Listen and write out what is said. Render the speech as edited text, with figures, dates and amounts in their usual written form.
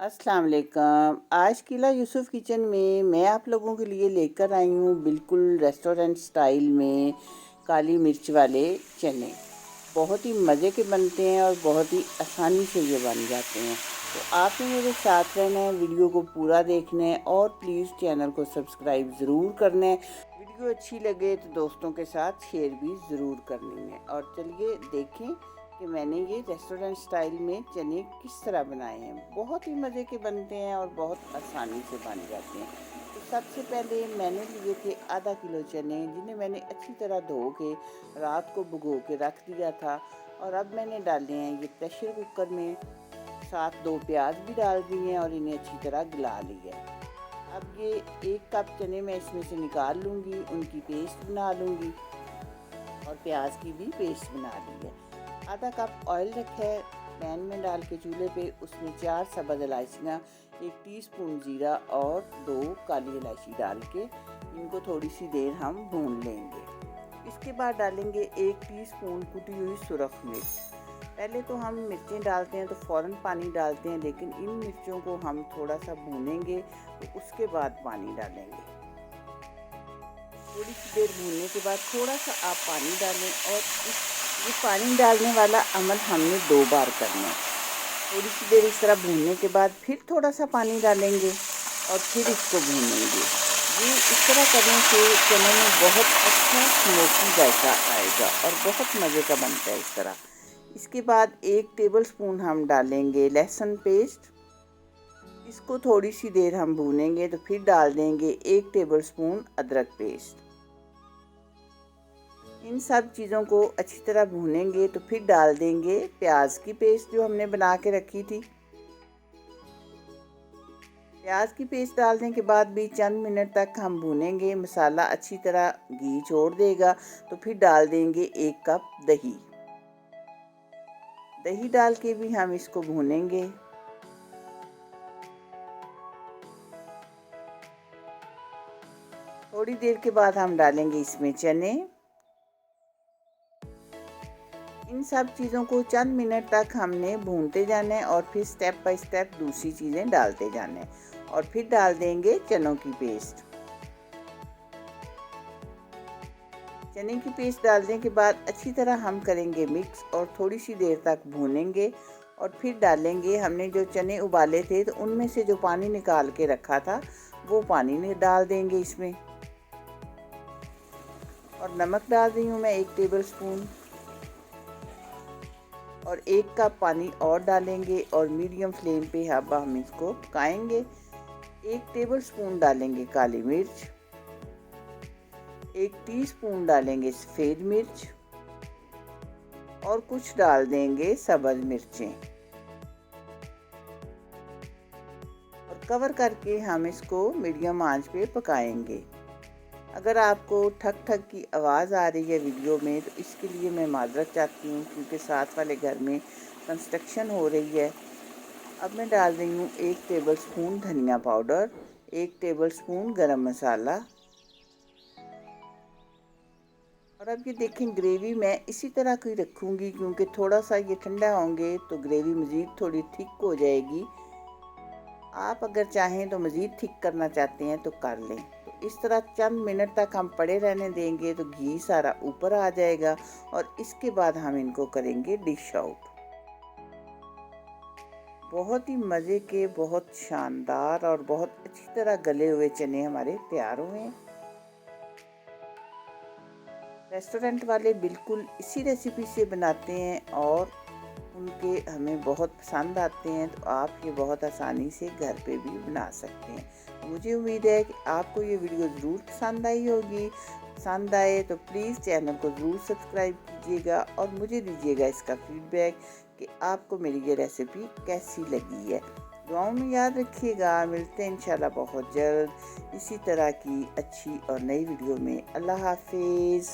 अस्सलाम वालेकुम। आज किला यूसुफ किचन में मैं आप लोगों के लिए लेकर आई हूँ बिल्कुल रेस्टोरेंट स्टाइल में काली मिर्च वाले चने। बहुत ही मज़े के बनते हैं और बहुत ही आसानी से ये बन जाते हैं। तो आपने मेरे साथ रहना है, वीडियो को पूरा देखना है और प्लीज़ चैनल को सब्सक्राइब ज़रूर करना है। वीडियो अच्छी लगे तो दोस्तों के साथ शेयर भी ज़रूर करनी है। और चलिए देखें कि मैंने ये रेस्टोरेंट स्टाइल में चने किस तरह बनाए हैं। बहुत ही मज़े के बनते हैं और बहुत आसानी से बन जाते हैं। तो सबसे पहले मैंने लिए थे आधा किलो चने, जिन्हें मैंने अच्छी तरह धो के रात को भिगो के रख दिया था। और अब मैंने डाले हैं ये प्रेशर कुकर में, साथ 2 प्याज भी डाल दिए हैं और इन्हें अच्छी तरह गला लिया है। अब ये 1 कप चने मैं इसमें से निकाल लूँगी, उनकी पेस्ट बना लूँगी और प्याज की भी पेस्ट बना ली है। आधा कप ऑयल रखा है पैन में डाल के चूल्हे पे, उसमें 4 सब्ज़ इलायचियाँ, 1 टीस्पून जीरा और 2 काली इलायची डाल के इनको थोड़ी सी देर हम भून लेंगे। इसके बाद डालेंगे 1 टीस्पून कुटी हुई सुरख मिर्च। पहले तो हम मिर्चें डालते हैं तो फ़ौरन पानी डालते हैं, लेकिन इन मिर्चों को हम थोड़ा सा भूनेंगे तो उसके बाद पानी डालेंगे। थोड़ी सी देर भूनने के बाद थोड़ा सा आप पानी डालें और ये पानी डालने वाला अमल हमने 2 बार करना है। थोड़ी सी देर इस तरह भूनने के बाद फिर थोड़ा सा पानी डालेंगे और फिर इसको भूनेंगे। ये इस तरह करने से चने में बहुत अच्छा स्मोकी जायका आएगा और बहुत मज़े का बनता है इस तरह। इसके बाद 1 टेबलस्पून हम डालेंगे लहसुन पेस्ट। इसको थोड़ी सी देर हम भूनेंगे तो फिर डाल देंगे 1 टेबलस्पून अदरक पेस्ट। इन सब चीज़ों को अच्छी तरह भूनेंगे तो फिर डाल देंगे प्याज की पेस्ट जो हमने बना के रखी थी। प्याज की पेस्ट डालने के बाद भी चंद मिनट तक हम भूनेंगे। मसाला अच्छी तरह घी छोड़ देगा तो फिर डाल देंगे 1 कप दही। दही डाल के भी हम इसको भूनेंगे। थोड़ी देर के बाद हम डालेंगे इसमें चने। इन सब चीज़ों को चंद मिनट तक हमने भूनते जाना है और फिर स्टेप बाय स्टेप दूसरी चीज़ें डालते जाना है और फिर डाल देंगे चनों की पेस्ट। चने की पेस्ट डालने के बाद अच्छी तरह हम करेंगे मिक्स और थोड़ी सी देर तक भूनेंगे और फिर डालेंगे हमने जो चने उबाले थे तो उनमें से जो पानी निकाल के रखा था वो पानी डाल देंगे इसमें। और नमक डाल रही हूँ मैं 1 टेबलस्पून और 1 कप पानी और डालेंगे और मीडियम फ्लेम पे अब हम इसको पकाएंगे। 1 टेबलस्पून डालेंगे काली मिर्च, 1 टीस्पून डालेंगे सफ़ेद मिर्च और कुछ डाल देंगे सब्ज़ मिर्चें और कवर करके हम इसको मीडियम आंच पे पकाएंगे। अगर आपको ठक ठक की आवाज़ आ रही है वीडियो में तो इसके लिए मैं माज़रत चाहती हूँ, क्योंकि साथ वाले घर में कंस्ट्रक्शन हो रही है। अब मैं डाल रही हूँ 1 टेबलस्पून धनिया पाउडर, 1 टेबलस्पून गरम मसाला। और अब ये देखें, ग्रेवी मैं इसी तरह की रखूँगी क्योंकि थोड़ा सा ये ठंडा होंगे तो ग्रेवी मज़ीद थोड़ी थिक हो जाएगी। आप अगर चाहें तो मज़ीद थिक करना चाहते हैं तो कर लें। तो इस तरह चंद मिनट तक हम पड़े रहने देंगे तो घी सारा ऊपर आ जाएगा और इसके बाद हम इनको करेंगे डिश आउट। बहुत ही मज़े के, बहुत शानदार और बहुत अच्छी तरह गले हुए चने हमारे तैयार हुए हैं। रेस्टोरेंट वाले बिल्कुल इसी रेसिपी से बनाते हैं और उनके हमें बहुत पसंद आते हैं, तो आप ये बहुत आसानी से घर पे भी बना सकते हैं। मुझे उम्मीद है कि आपको ये वीडियो ज़रूर पसंद आई होगी। पसंद आए तो प्लीज़ चैनल को ज़रूर सब्सक्राइब कीजिएगा और मुझे दीजिएगा इसका फीडबैक कि आपको मेरी ये रेसिपी कैसी लगी है। दुआओं में याद रखिएगा। मिलते हैं इंशाल्लाह बहुत जल्द इसी तरह की अच्छी और नई वीडियो में। अल्लाह हाफिज़।